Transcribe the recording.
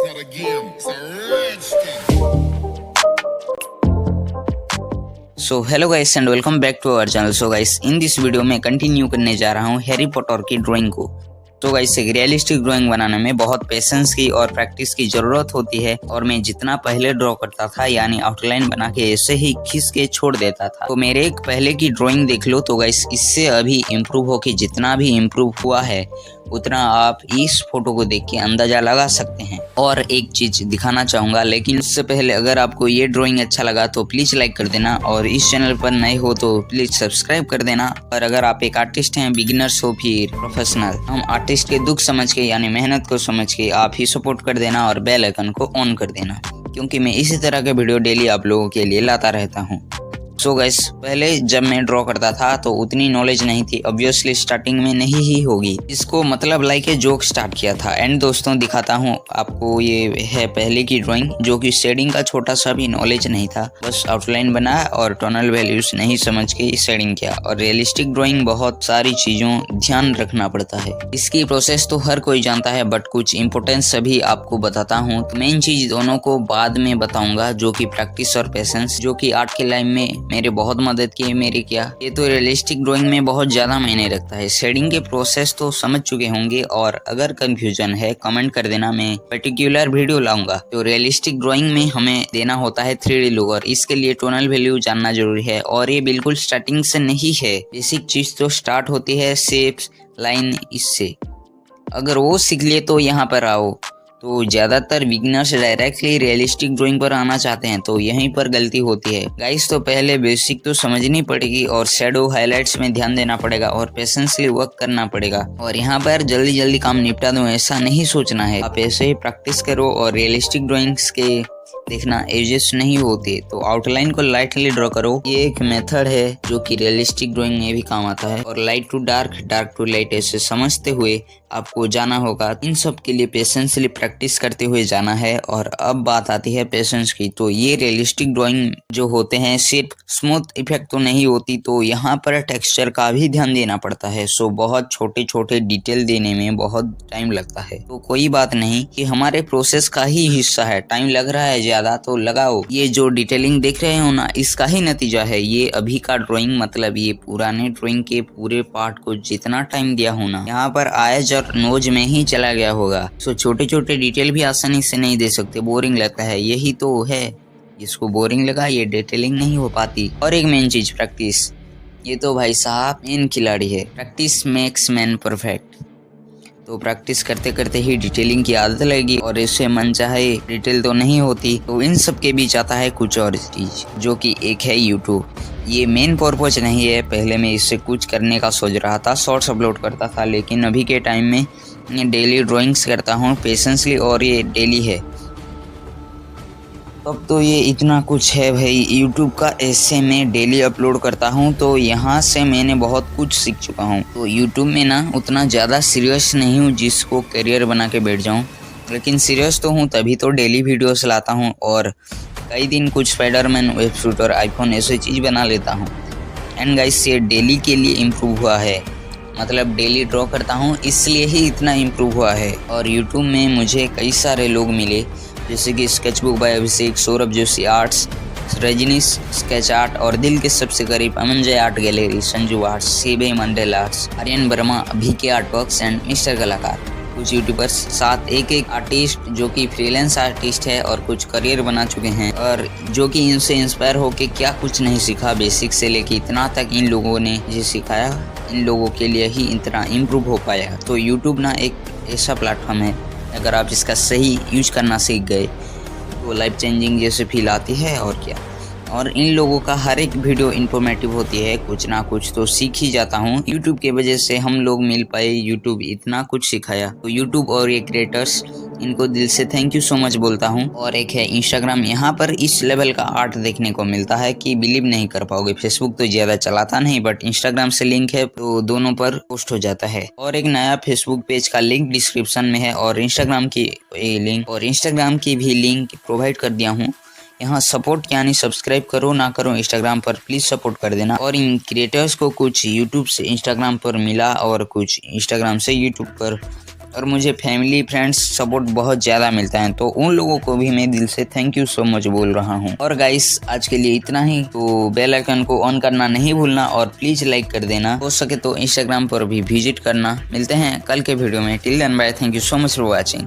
not a game, it's a rich thing. So hello guys and welcome back to our channel. So guys in this video में continue करने जा रहा हूँ Harry Potter की drawing को। तो guys एक रियलिस्टिक ड्राइंग बनाने में बहुत पेशेंस की और प्रैक्टिस की जरूरत होती है और मैं जितना पहले ड्रॉ करता था यानी आउटलाइन बना के ऐसे ही खींच के छोड़ देता था। तो मेरे एक पहले की ड्राइंग देख लो तो गाइस इससे अभी इम्प्रूव हो के जितना भी इम्प्रूव हुआ है उतना आप इस फोटो को देख के अंदाजा लगा सकते हैं। और एक चीज दिखाना चाहूंगा, लेकिन उससे पहले अगर आपको ये ड्राइंग अच्छा लगा तो प्लीज लाइक कर देना और इस चैनल पर नए हो तो प्लीज सब्सक्राइब कर देना। और अगर आप एक आर्टिस्ट हैं, बिगिनर्स हो फिर प्रोफेशनल, हम आर्टिस्ट के दुख समझ के यानी मेहनत को समझ के आप ही सपोर्ट कर देना और बेल आइकन को ऑन कर देना, क्योंकि मैं इसी तरह के वीडियो डेली आप लोगों के लिए लाता रहता हूँ। सो गाइस पहले जब मैं ड्रॉ करता था तो उतनी नॉलेज नहीं थी, ऑब्वियसली स्टार्टिंग में नहीं ही होगी। इसको मतलब लाइक ए जोक स्टार्ट किया था। एंड दोस्तों दिखाता हूँ आपको, ये है पहले की ड्राइंग जो कि शेडिंग का छोटा सा भी नॉलेज नहीं था, बस आउटलाइन बनाया और टोनल वैल्यूज नहीं समझ के शेडिंग किया। और रियलिस्टिक ड्राइंग बहुत सारी चीजों ध्यान रखना पड़ता है, इसकी प्रोसेस तो हर कोई जानता है बट कुछ इंपोर्टेंस सभी आपको बताता हूँ। मेन चीज दोनों को बाद में बताऊंगा, जो की प्रैक्टिस और पेशेंस, जो की आर्ट के लाइन में मेरे बहुत मदद की है। मेरी क्या, ये तो रियलिस्टिक ड्राइंग में बहुत ज्यादा मायने रखता है। शेडिंग के प्रोसेस तो समझ चुके होंगे और अगर कंफ्यूजन है कमेंट कर देना, मैं पर्टिकुलर वीडियो लाऊंगा। तो रियलिस्टिक ड्राइंग में हमें देना होता है 3D लुक और इसके लिए टोनल वैल्यू जानना जरूरी है। और ये बिल्कुल स्टार्टिंग से नहीं है, बेसिक चीज तो स्टार्ट होती है शेप्स, लाइन, इससे अगर वो सीख लिए तो यहाँ पर आओ। तो ज्यादातर बिगिनर्स डायरेक्टली रियलिस्टिक ड्राइंग पर आना चाहते हैं, तो यहीं पर गलती होती है गाइस। तो पहले बेसिक तो समझनी पड़ेगी और शेडो हाइलाइट्स में ध्यान देना पड़ेगा और पेशेंसली वर्क करना पड़ेगा। और यहाँ पर जल्दी जल्दी काम निपटा दूं ऐसा नहीं सोचना है, आप ऐसे ही प्रैक्टिस करो। और रियलिस्टिक ड्राइंग्स के देखना एजेस नहीं होते, तो आउटलाइन को लाइटली ड्रॉ करो। ये एक मेथड है जो कि रियलिस्टिक ड्राइंग में भी काम आता है। और light to dark, dark to light ऐसे समझते हुए आपको जाना होगा। इन सब के लिए पेशेंसली प्रैक्टिस करते हुए जाना है। और अब बात आती है पेशेंस की, तो ये रियलिस्टिक ड्राइंग जो होते हैं सिर्फ स्मूथ इफेक्ट तो नहीं होती, तो यहाँ पर टेक्सचर का भी ध्यान देना पड़ता है। सो बहुत छोटे छोटे डिटेल देने में बहुत टाइम लगता है, तो कोई बात नहीं कि हमारे प्रोसेस का ही हिस्सा है। टाइम लग रहा है ज्यादा तो लगाओ, ये जो डिटेलिंग देख रहे हो ना इसका ही नतीजा है ये अभी का ड्राइंग। मतलब ये पुराने ड्राइंग के पूरे पार्ट को जितना टाइम दिया होना यहाँ पर आयज और नोज में ही चला गया होगा। सो छोटे छोटे डिटेल भी आसानी से नहीं दे सकते, बोरिंग लगता है। यही तो है, जिसको बोरिंग लगा ये डिटेलिंग नहीं हो पाती। और एक मेन चीज प्रैक्टिस, ये तो भाई साहब मेन खिलाड़ी है। Practice makes man perfect. तो प्रैक्टिस करते करते ही डिटेलिंग की आदत लगेगी और इससे मन चाहे डिटेल तो नहीं होती। तो इन सब के बीच आता है कुछ और चीज, जो कि एक है यूट्यूब। ये मेन पर्पज नहीं है, पहले मैं इससे कुछ करने का सोच रहा था, शॉर्ट्स अपलोड करता था, लेकिन अभी के टाइम में डेली ड्राइंग्स करता हूँ पेशेंसली और ये डेली है। अब तो ये इतना कुछ है भाई यूट्यूब का, ऐसे मैं डेली अपलोड करता हूँ, तो यहाँ से मैंने बहुत कुछ सीख चुका हूँ। तो यूट्यूब में ना उतना ज़्यादा सीरियस नहीं हूँ जिसको करियर बना के बैठ जाऊँ, लेकिन सीरियस तो हूँ, तभी तो डेली वीडियोस लाता हूँ। और कई दिन कुछ स्पाइडरमैन, वेब शूटर, आईफोन ऐसे चीज़ बना लेता हूँ। एंड गाइस ये डेली के लिए इम्प्रूव हुआ है, मतलब डेली ड्रॉ करता हूँ इसलिए ही इतना इम्प्रूव हुआ है। और यूट्यूब में मुझे कई सारे लोग मिले, जैसे कि sketchbook by Abhishek, Saurabh Joshi arts, Rajneesh sketch art और दिल के सबसे करीब Amanjay art gallery, Sanju arts, सीबे मंडल आर्ट्स, आर्यन वर्मा, अभी के आर्टवर्क्स एंड मिस्टर कलाकार। कुछ यूट्यूबर्स साथ एक एक आर्टिस्ट जो कि फ्रीलांस आर्टिस्ट है और कुछ करियर बना चुके हैं, और जो कि इनसे इंस्पायर होके क्या कुछ नहीं सीखा, बेसिक से लेके इतना तक इन लोगों ने जो सिखाया, इन लोगों के लिए ही इतना इम्प्रूव हो पाया। तो यूट्यूब ना एक ऐसा प्लेटफॉर्म है, अगर आप इसका सही यूज करना सीख गए तो लाइफ चेंजिंग जैसे फील आती है। और क्या, और इन लोगों का हर एक वीडियो इन्फॉर्मेटिव होती है, कुछ ना कुछ तो सीख ही जाता हूँ। यूट्यूब के वजह से हम लोग मिल पाए, यूट्यूब इतना कुछ सिखाया। तो यूट्यूब और ये क्रिएटर्स, इनको दिल से थैंक यू सो मच बोलता हूँ। और एक है इंस्टाग्राम, यहाँ पर इस लेवल का आर्ट देखने को मिलता है कि बिलीव नहीं कर पाओगे। फेसबुक तो ज्यादा चलाता नहीं बट इंस्टाग्राम से लिंक है तो दोनों पर पोस्ट हो जाता है। और एक नया फेसबुक पेज का लिंक डिस्क्रिप्शन में है और इंस्टाग्राम की लिंक और इंस्टाग्राम की भी लिंक प्रोवाइड कर दिया हूँ। यहाँ सपोर्ट यानी सब्सक्राइब करो ना करो इंस्टाग्राम पर प्लीज सपोर्ट कर देना। और इन क्रिएटर्स को कुछ यूट्यूब से इंस्टाग्राम पर मिला और कुछ इंस्टाग्राम से यूट्यूब पर और मुझे फैमिली फ्रेंड्स सपोर्ट बहुत ज़्यादा मिलता है, तो उन लोगों को भी मैं दिल से थैंक यू सो मच बोल रहा हूँ। और गाइस आज के लिए इतना ही, तो बेल आइकन को ऑन करना नहीं भूलना और प्लीज़ लाइक कर देना, हो सके तो इंस्टाग्राम पर भी विजिट करना। मिलते हैं कल के वीडियो में। Till then bye, thank you so much for watching.